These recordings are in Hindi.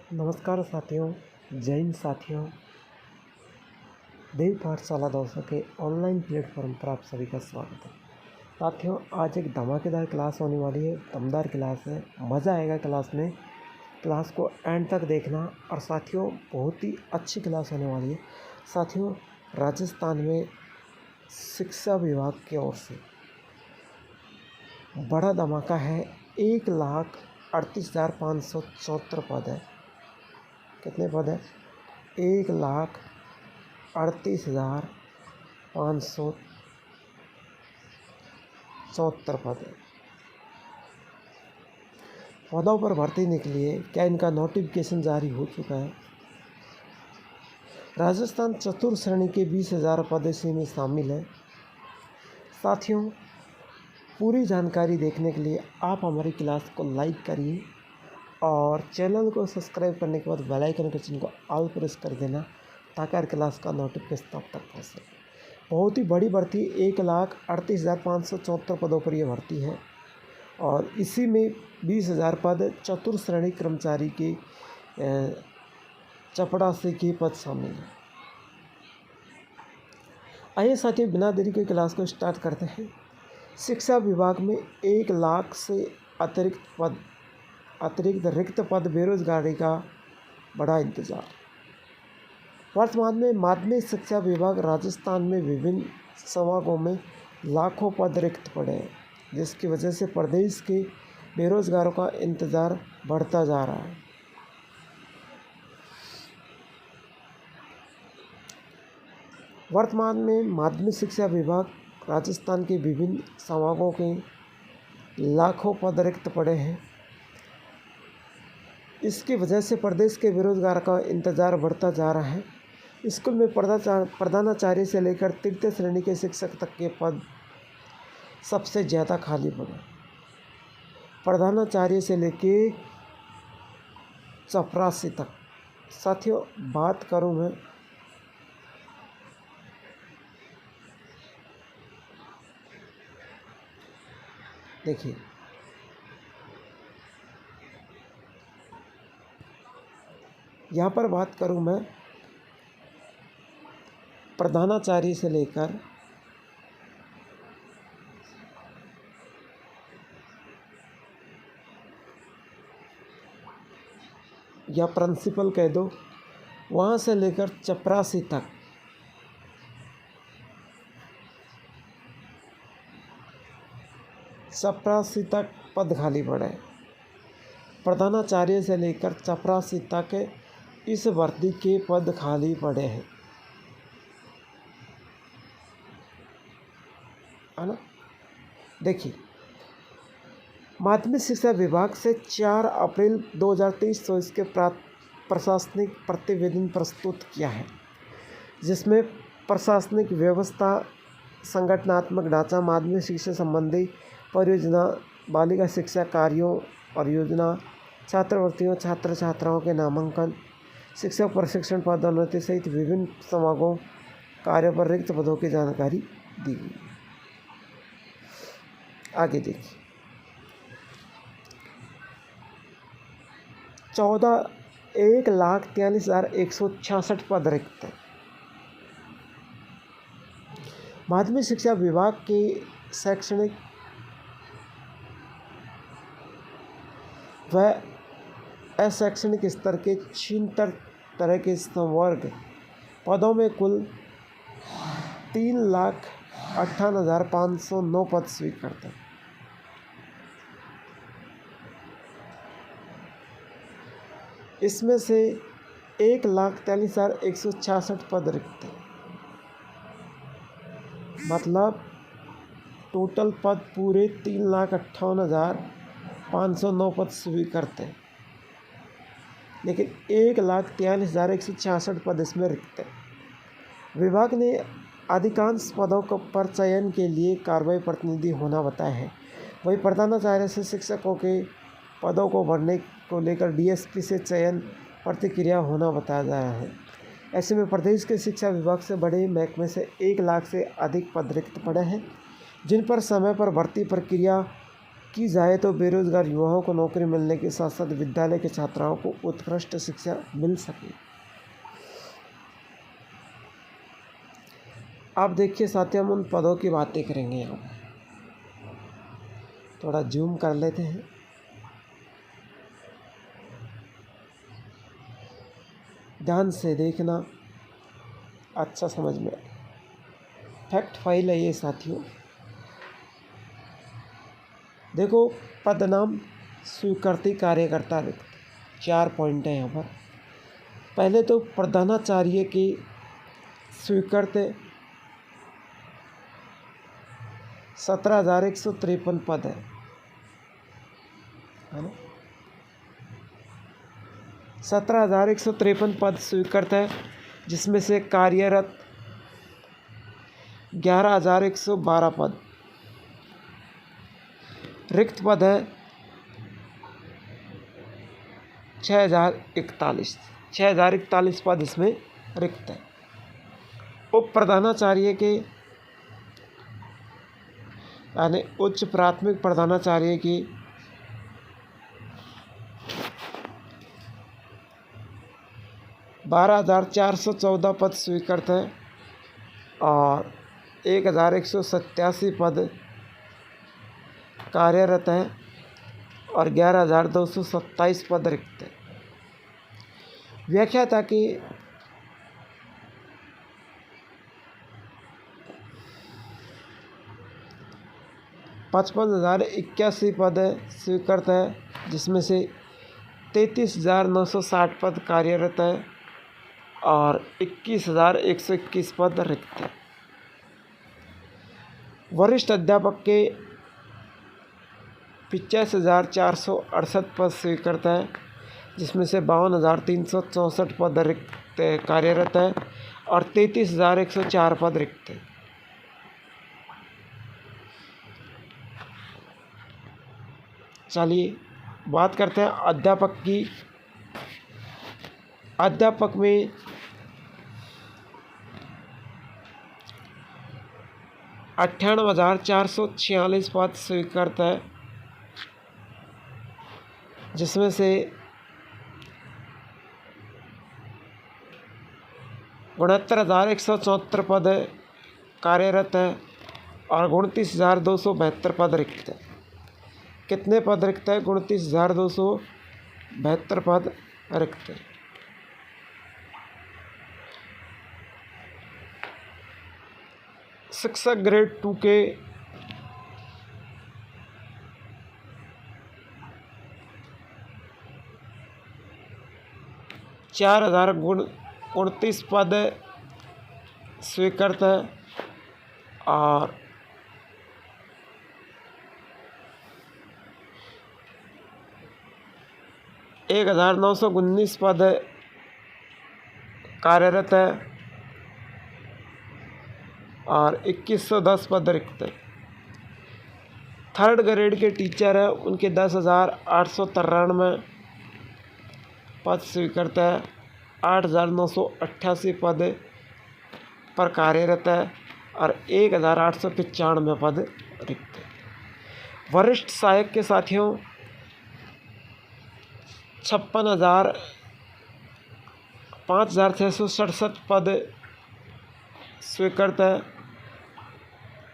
नमस्कार साथियों, जय हिंद साथियों। देव पाठशाला दोस्तों के ऑनलाइन प्लेटफॉर्म पर आप सभी का स्वागत है। साथियों, आज एक धमाकेदार क्लास होने वाली है, दमदार क्लास है, मज़ा आएगा क्लास में। क्लास को एंड तक देखना। और साथियों, बहुत ही अच्छी क्लास होने वाली है। साथियों, राजस्थान में शिक्षा विभाग की ओर से बड़ा धमाका है। 1,38,574 पद है। कितने पद है? 1,38,574 पद है। पदों पर भर्ती निकली है। क्या इनका नोटिफिकेशन जारी हो चुका है? राजस्थान चतुर्थ श्रेणी के 20,000 पद इसमें शामिल है। साथियों, पूरी जानकारी देखने के लिए आप हमारी क्लास को लाइक करिए और चैनल को सब्सक्राइब करने के बाद बेल आइकन के चिन्ह को ऑल प्रेस कर देना, ताकि हर क्लास का नोटिफिकेशन आप तक पहुँचे। बहुत ही बड़ी भर्ती, 1,38,574 पदों पर यह भर्ती है और इसी में 20,000 पद चतुर्थ श्रेणी कर्मचारी के चपरासी के पद शामिल हैं। आइए साथियों, बिना देरी के क्लास को स्टार्ट करते हैं। शिक्षा विभाग में 1 लाख से अतिरिक्त रिक्त पद, बेरोजगारी का बड़ा इंतजार। वर्तमान में माध्यमिक शिक्षा विभाग राजस्थान में विभिन्न संभागों में लाखों पद रिक्त पड़े हैं, जिसकी वजह से प्रदेश के बेरोजगारों का इंतजार बढ़ता जा रहा है। वर्तमान में माध्यमिक शिक्षा विभाग राजस्थान के विभिन्न संभागों के लाखों पद रिक्त पड़े हैं। इसकी वजह से प्रदेश के बेरोजगार का इंतजार बढ़ता जा रहा है। स्कूल में प्रधानाचार्य से लेकर तृतीय श्रेणी के शिक्षक तक के पद सबसे ज़्यादा खाली पड़े। प्रधानाचार्य से लेके चपरासी तक। साथियों, बात करूं मैं देखिए, यहाँ पर बात करूं मैं प्रधानाचार्य से लेकर या प्रिंसिपल कह दो, वहाँ से लेकर चपरासी तक पद खाली पड़े। प्रधानाचार्य से लेकर चपरासी तक इस भर्ती के पद खाली पड़े हैं, है ना। देखिए, माध्यमिक शिक्षा विभाग से 4 अप्रैल 2023 को इसके प्रशासनिक प्रतिवेदन प्रस्तुत किया है, जिसमें प्रशासनिक व्यवस्था, संगठनात्मक ढांचा, माध्यमिक शिक्षा संबंधी परियोजना, बालिका शिक्षा कार्यों और योजना, छात्रवृत्तियों, छात्र छात्राओं के नामांकन, शिक्षक प्रशिक्षण, पदोन्नति सहित विभिन्न संभागों कार्यों पर रिक्त पदों की जानकारी दी गई। आगे देखिए, 1,43,166 पद रिक्त हैं। माध्यमिक शिक्षा विभाग के शैक्षणिक व अशैक्षणिक स्तर के 76 तरह के संवर्ग पदों में कुल 3,58,509 पद स्वीकृत हैं। इसमें से 1,43,166 पद रिक्त हैं। मतलब टोटल पद पूरे 3,58,509 पद स्वीकृत हैं, लेकिन 1,43,166 पद इसमें रिक्त हैं। विभाग ने अधिकांश पदों पर चयन के लिए कार्रवाई प्रतिनिधि होना बताया है। वहीं प्रधानाचार्य से शिक्षकों के पदों को भरने को लेकर डीएसपी से चयन प्रतिक्रिया होना बताया जा रहा है। ऐसे में प्रदेश के शिक्षा विभाग से बड़े महकमे से 1 लाख से अधिक पद रिक्त पड़े हैं, जिन पर समय पर भर्ती प्रक्रिया की जाए तो बेरोजगार युवाओं को नौकरी मिलने के साथ साथ विद्यालय के छात्राओं को उत्कृष्ट शिक्षा मिल सके। आप देखिए साथियों, हम उन पदों की बातें करेंगे। यहाँ थोड़ा जूम कर लेते हैं। ध्यान से देखना, अच्छा समझ में। फैक्ट फाइल है ये साथियों। देखो, पद नाम स्वीकृति कार्यकर्ता रिक्त, 4 पॉइंट हैं यहाँ पर। पहले तो प्रधानाचार्य की स्वीकृत 17,153 पद है ना। 17,153 पद स्वीकृत है, जिसमें से कार्यरत 11,112 पद, रिक्त पद है 6,041 पद इसमें रिक्त है। उप प्रधानाचार्य के यानी उच्च प्राथमिक प्रधानाचार्य की 12,414 पद स्वीकृत है और 1,187 पद कार्यरत है और 11,227 पद रिक्त है। व्याख्या था कि 55,081 पद स्वीकृत है, जिसमें से 33,960 पद कार्यरत है और 21,121 पद रिक्त है। वरिष्ठ अध्यापक के 85,468 पद स्वीकृत है, जिसमें से 52,364 पद रिक्त कार्यरत है और 33,104 पद रिक्त है। चलिए बात करते हैं अध्यापक की। अध्यापक में 98,446 पद स्वीकृत है, जिसमें से 69,174 पद कार्यरत है और 29,272 पद रिक्त है। कितने पद रिक्त है? 29,272 पद रिक्त है। शिक्षक ग्रेड 2 के 4,029 पद स्वीकृत है और 1,919 पद कार्यरत है और 2,110 पद रिक्त है। थर्ड ग्रेड के टीचर हैं, उनके 10,893 पद स्वीकृत है, 8,988 पद पर कार्यरत है और 1,895 पद रिक्त है। वरिष्ठ सहायक के साथियों 5,667 पद स्वीकृत है,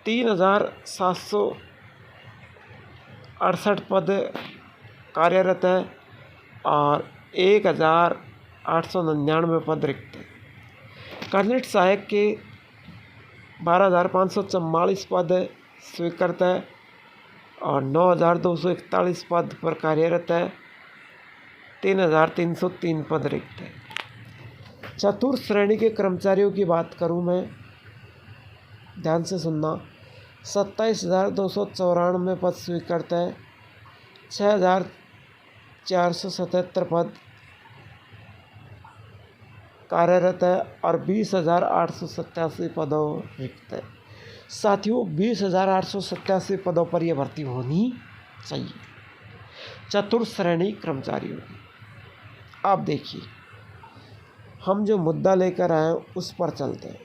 3,768 पद कार्यरत है और 1,899 पद रिक्त है। कैंडिडेट सहायक के 12,544 पद स्वीकृत है और 9,241 पद पर कार्यरत है, 3,303 पद रिक्त है। चतुर्थ श्रेणी के कर्मचारियों की बात करूं मैं, ध्यान से सुनना। 27,294 पद स्वीकृत है, 6,477 पद कार्यरत है और 20,887 पदों रिक्त है। साथियों 20,887 पदों पर यह भर्ती होनी चाहिए चतुर्थ श्रेणी कर्मचारियों की। आप देखिए, हम जो मुद्दा लेकर आए उस पर चलते हैं।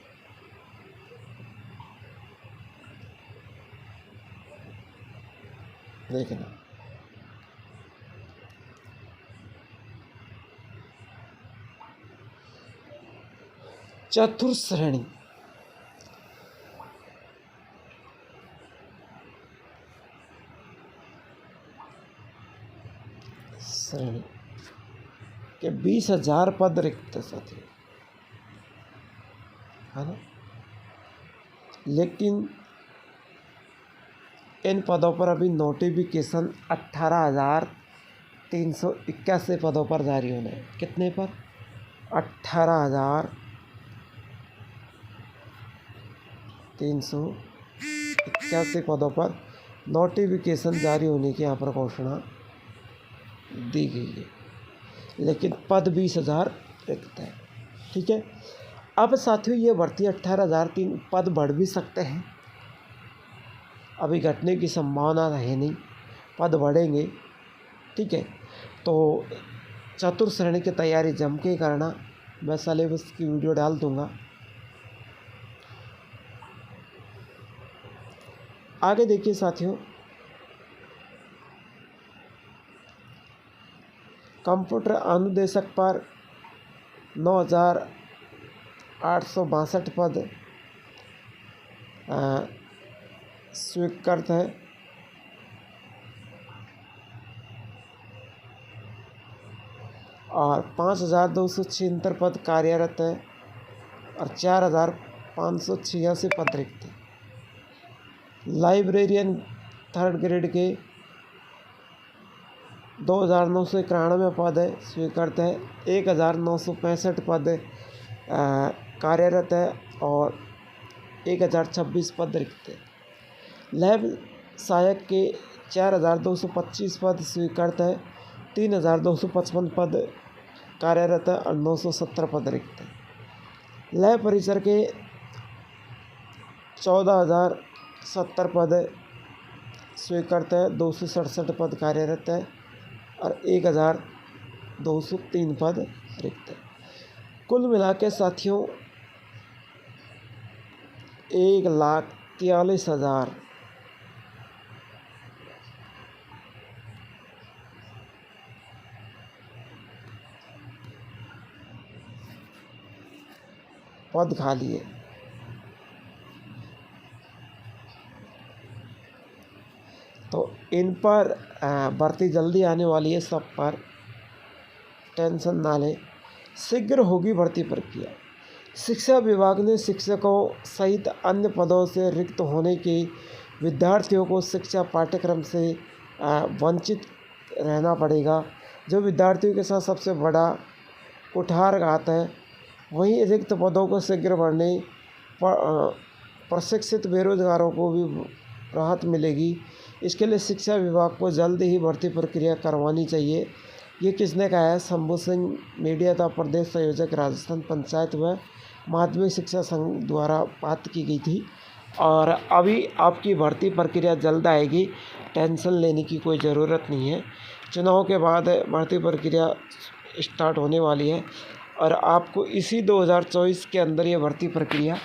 देखना। चतुर्थ श्रेणी, के 20,000 पद रिक्त साथी, है ना। लेकिन इन पदों पर अभी नोटिफिकेशन 18,381 पदों पर जारी होने हैं। कितने पर? 18,381 पदों पर नोटिफिकेशन जारी होने की यहाँ पर घोषणा दी गई है, लेकिन पद 20,000 रिक्त है। ठीक है। अब साथियों ये भर्ती 18,003 पद बढ़ भी सकते हैं, अभी घटने की संभावना है नहीं, पद बढ़ेंगे। ठीक है। तो चतुर्थ श्रेणी की तैयारी जम के करना, मैं सिलेबस की वीडियो डाल दूंगा। आगे देखिए साथियों, कंप्यूटर अनुदेशक पर 9,862 पद स्वीकृत है, और 5,276 पद कार्यरत है, और 4,586 पद रिक्त है। लाइब्रेरियन थर्ड ग्रेड के 2,991 पद है स्वीकृत है, 1,965 पद कार्यरत है, और 1,026 पद रिक्त है। लैब सहायक के 4,225 पद स्वीकृत है, 3,255 पद कार्यरत है, और 970 पद रिक्त है। लैब परिसर के 14,070 पद स्वीकृत है, 267 पद कार्यरत है, और 1,203 पद रिक्त है। कुल मिला के साथियों 1,43,000 पद खाली है। तो इन पर भर्ती जल्दी आने वाली है, सब पर टेंशन ना लें, शीघ्र होगी भर्ती प्रक्रिया। शिक्षा विभाग ने शिक्षकों सहित अन्य पदों से रिक्त होने के विद्यार्थियों को शिक्षा पाठ्यक्रम से वंचित रहना पड़ेगा। जो विद्यार्थियों के साथ सबसे बड़ा कुठारघात है, वहीं रिक्त पदों को शीघ्र भरने प्रशिक्षित बेरोजगारों को भी राहत मिलेगी। इसके लिए शिक्षा विभाग को जल्द ही भर्ती प्रक्रिया करवानी चाहिए। ये किसने कहा है? शंभू सिंह मीडिया था प्रदेश संयोजक राजस्थान पंचायत व माध्यमिक शिक्षा संघ द्वारा बात की गई थी। और अभी आपकी भर्ती प्रक्रिया जल्द आएगी, टेंशन लेने की कोई ज़रूरत नहीं है। चुनाव के बाद भर्ती प्रक्रिया स्टार्ट होने वाली है, और आपको इसी 2024 के अंदर ये भर्ती प्रक्रिया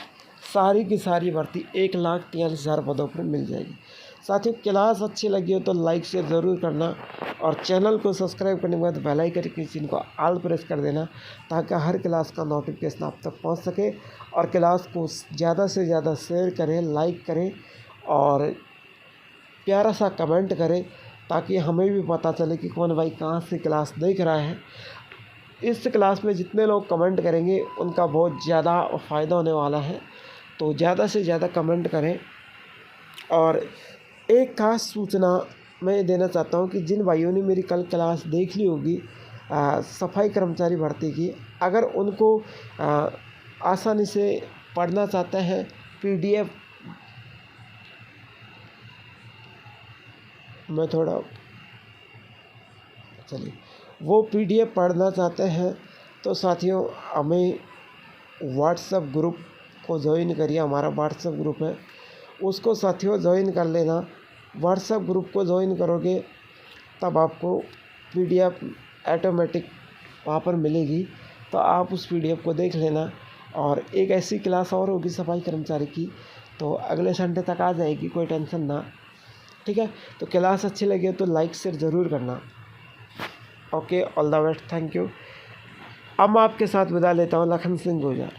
सारी की सारी भर्ती 1,43,000 पदों पर मिल जाएगी। साथियों, क्लास अच्छी लगी हो तो लाइक शेयर ज़रूर करना, और चैनल को सब्सक्राइब करने के बाद बेल आइकन के चिन्ह को ऑल प्रेस कर देना, ताकि हर क्लास का नोटिफिकेशन आप तक पहुंच सके। और क्लास को ज़्यादा से ज़्यादा शेयर करें, लाइक करें, और प्यारा सा कमेंट करें, ताकि हमें भी पता चले कि कौन भाई कहाँ से क्लास देख रहा है। इस क्लास में जितने लोग कमेंट करेंगे उनका बहुत ज़्यादा फ़ायदा होने वाला है, तो ज़्यादा से ज़्यादा कमेंट करें। और एक खास सूचना मैं देना चाहता हूं कि जिन भाइयों ने मेरी कल क्लास देख ली होगी सफाई कर्मचारी भर्ती की, अगर उनको आसानी से पढ़ना चाहते हैं, PDF मैं थोड़ा चलिए वो PDF पढ़ना चाहते हैं, तो साथियों हमें व्हाट्सएप ग्रुप को ज्वाइन करिए। हमारा व्हाट्सएप ग्रुप है, उसको साथियों ज्वाइन कर लेना। व्हाट्सएप ग्रुप को ज्वाइन करोगे तब आपको PDF ऑटोमेटिक वहाँ पर मिलेगी, तो आप उस PDF को देख लेना। और एक ऐसी क्लास और होगी सफाई कर्मचारी की, तो अगले संडे तक आ जाएगी, कोई टेंशन ना। ठीक है। तो क्लास अच्छी लगी तो लाइक शेयर ज़रूर करना। Okay, all the best, thank you. अब मैं आपके साथ विदा लेता हूँ, लखन सिंह गुर्जर।